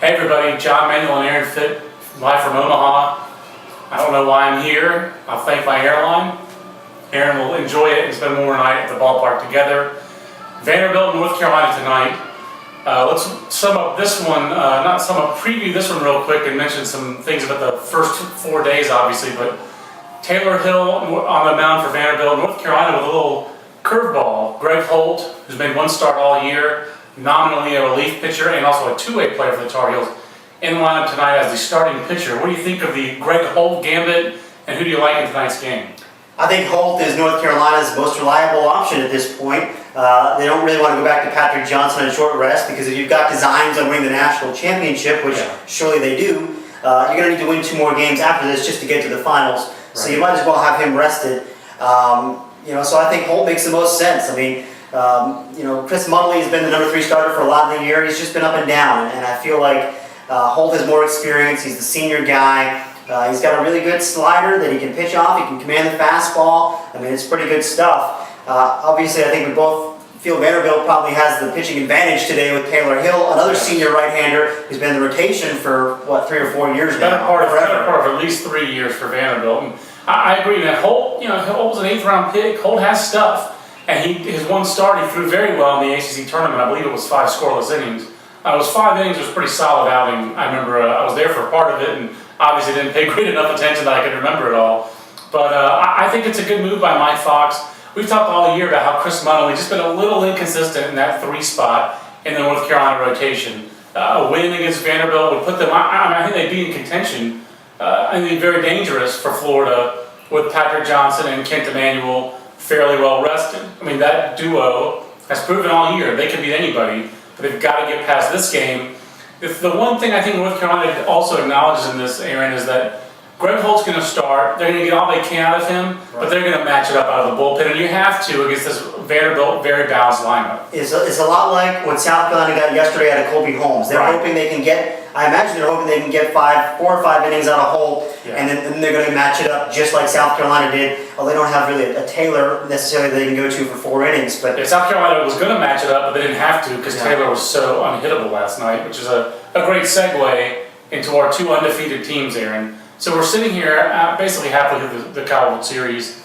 Hey everybody, John Manuel and Aaron Fitt, live from Omaha. I don't know why I'm here. I'll thank my airline. Aaron will enjoy it and spend more night at the ballpark together. Vanderbilt-North Carolina tonight. Let's sum up this one, preview this one real quick and mention some things about the first 4 days obviously, but Taylor Hill on the mound for Vanderbilt, North Carolina with a little curveball. Greg Holt, who's made one start all year, nominally a relief pitcher and also a two-way player for the Tar Heels, in the lineup tonight as the starting pitcher. What do you think of the Greg Holt gambit, and who do you like in tonight's game? I think Holt is North Carolina's most reliable option at this point. They don't really want to go back to Patrick Johnson on short rest because if you've got designs on winning the national championship, which surely they do, you're going to need to win 2 more games after this just to get to the finals. Right. So you might as well have him rested. So I think Holt makes the most sense. I mean, Chris Mutley has been the number 3 starter for a lot of the year. He's just been up and down, and I feel like Holt has more experience. He's the senior guy. He's got a really good slider that he can pitch off. He can command the fastball. I mean, it's pretty good stuff. Obviously, I think we both feel Vanderbilt probably has the pitching advantage today with Taylor Hill, another senior right-hander who's been in the rotation for, 3 or 4 years now. Better part of at least 3 years for Vanderbilt. And I agree that Holt, Holt was an 8th-round pick. Holt has stuff. And his one start, he threw very well in the ACC tournament. I believe it was 5 scoreless innings. It was 5 innings. It was a pretty solid outing. I remember I was there for part of it and obviously didn't pay great enough attention that I could remember it all. But I think it's a good move by Mike Fox. We've talked all year about how Chris Mutley just been a little inconsistent in that 3 spot in the North Carolina rotation. A win against Vanderbilt would put them, I think they'd be in contention. I think very dangerous for Florida with Patrick Johnson and Kent Emanuel fairly well rested. I mean, that duo has proven all year they can beat anybody, but they've got to get past this game. The one thing I think North Carolina also acknowledges in this, Aaron, is that Greg Holt's going to start. They're going to get all they can out of him, but they're going to match it up out of the bullpen, and you have to against this Vanderbilt very balanced lineup. It's a lot like what South Carolina got yesterday out of Colby Holmes. They're hoping they can get, I imagine they're hoping they can get 4 or 5 innings out of Holt, and then they're going to match it up just like South Carolina did. Well, they don't have really a Taylor necessarily that they can go to for 4 innings. But South Carolina was going to match it up, but they didn't have to because Taylor was so unhittable last night, which is a great segue into our 2 undefeated teams, Aaron. So we're sitting here basically halfway through the College World Series.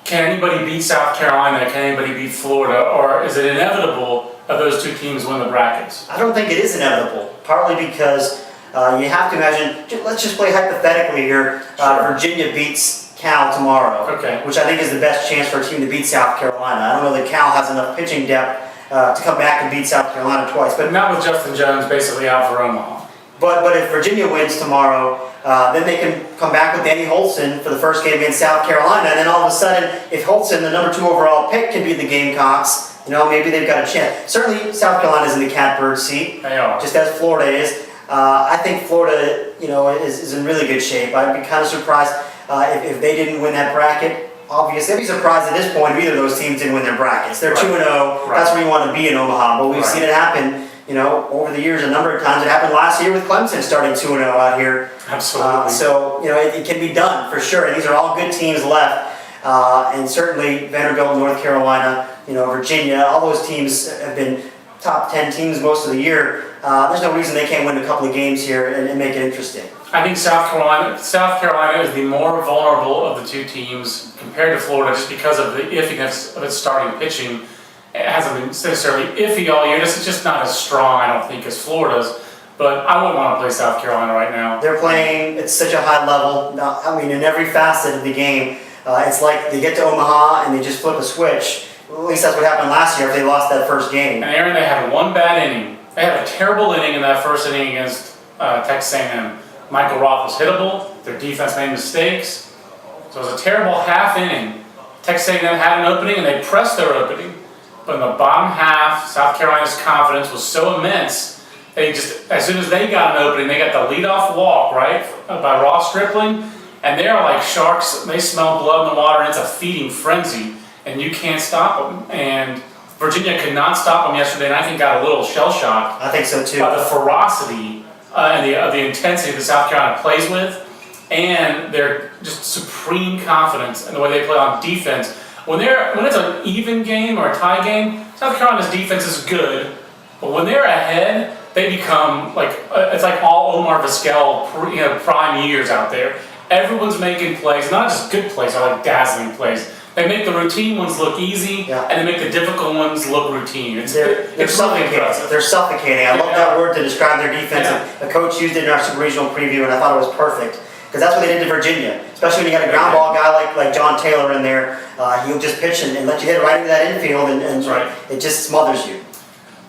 Can anybody beat South Carolina? Can anybody beat Florida? Or is it inevitable that those 2 teams win the brackets? I don't think it is inevitable, partly because you have to imagine, let's just play hypothetically here, Virginia beats Cal tomorrow, which I think is the best chance for a team to beat South Carolina. I don't know that Cal has enough pitching depth to come back and beat South Carolina twice. But not with Justin Jones basically out for Omaha. But if Virginia wins tomorrow, then they can come back with Danny Holtzen for the first game against South Carolina, and then all of a sudden, if Holtzen, the number 2 overall pick, can beat the Gamecocks, maybe they've got a chance. Certainly, South Carolina's in the catbird seat, they are, just as Florida is. I think Florida, is in really good shape. I'd be kind of surprised if they didn't win that bracket. Obviously, I'd be surprised at this point if either of those teams didn't win their brackets. They're 2-0. That's where you want to be in Omaha, but we've seen it happen. Over the years, a number of times. It happened last year with Clemson starting 2-0 out here. Absolutely. It can be done for sure. And these are all good teams left. And certainly Vanderbilt, North Carolina, Virginia, all those teams have been top 10 teams most of the year. There's no reason they can't win a couple of games here and make it interesting. I think South Carolina is the more vulnerable of the 2 teams compared to Florida just because of the iffiness of its starting pitching. It hasn't been necessarily iffy all year. It's just not as strong, I don't think, as Florida's. But I wouldn't want to play South Carolina right now. They're playing at such a high level. In every facet of the game, it's like they get to Omaha and they just flip a switch. At least that's what happened last year if they lost that first game. And Aaron, they had 1 bad inning. They had a terrible inning in that first inning against Texas A&M. Michael Roth was hittable. Their defense made mistakes. So it was a terrible half inning. Texas A&M had an opening and they pressed their opening. But in the bottom half, South Carolina's confidence was so immense, they just, as soon as they got an opening, they got the leadoff walk, by Ross Stripling, and they are like sharks. They smell blood in the water, and it's a feeding frenzy, and you can't stop them. And Virginia could not stop them yesterday, and I think got a little shell-shocked. I think so, too. By the ferocity and the intensity that South Carolina plays with, and their just supreme confidence in the way they play on defense. When it's an even game or a tie game, South Carolina's defense is good, but when they're ahead, they become like, it's like all Omar Vizquel, prime years out there. Everyone's making plays, not just good plays, or like dazzling plays. They make the routine ones look easy, Yeah. and they make the difficult ones look routine. They're Really suffocating. impressive. They're suffocating. I love that word to describe their defense. Yeah. The coach used it in our super regional preview, and I thought it was perfect. Because that's what they did to Virginia. Especially when you got a ground ball guy like John Taylor in there. He'll just pitch and let you hit right into that infield, and That's right. it just smothers you.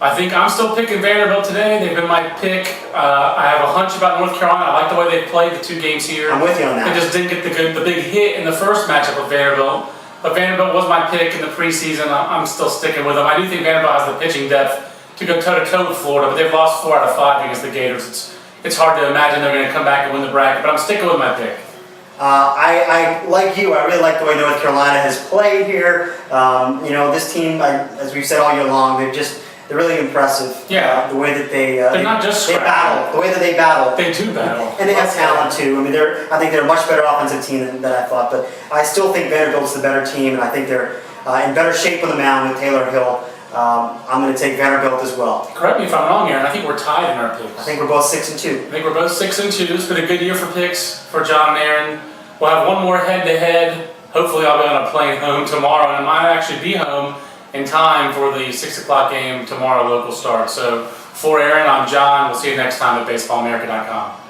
I think I'm still picking Vanderbilt today. They've been my pick. I have a hunch about North Carolina. I like the way they've played the 2 games here. I'm with you on that. They just didn't get the big hit in the first matchup with Vanderbilt. But Vanderbilt was my pick in the preseason. I'm still sticking with them. I do think Vanderbilt has the pitching depth to go toe-to-toe with Florida, but they've lost 4 out of 5 against the Gators. It's hard to imagine they're going to come back and win the bracket, but I'm sticking with my pick. I like you. I really like the way North Carolina has played here. This team, as we've said all year long, they're really impressive. Yeah. The way that They're not just they battle. The way that they battle. They do battle. And they have talent too. I mean, I think they're a much better offensive team than I thought. But I still think Vanderbilt's the better team, and I think they're in better shape on the mound with Taylor Hill. I'm going to take Vanderbilt as well. Correct me if I'm wrong, Aaron. I think we're tied in our picks. I think we're both 6-2. I think we're both 6-2. It's been a good year for picks for John and Aaron. We'll have one more head-to-head. Hopefully I'll be on a plane home tomorrow, and I might actually be home in time for the 6 o'clock game tomorrow local start. So for Aaron, I'm John. We'll see you next time at baseballamerica.com.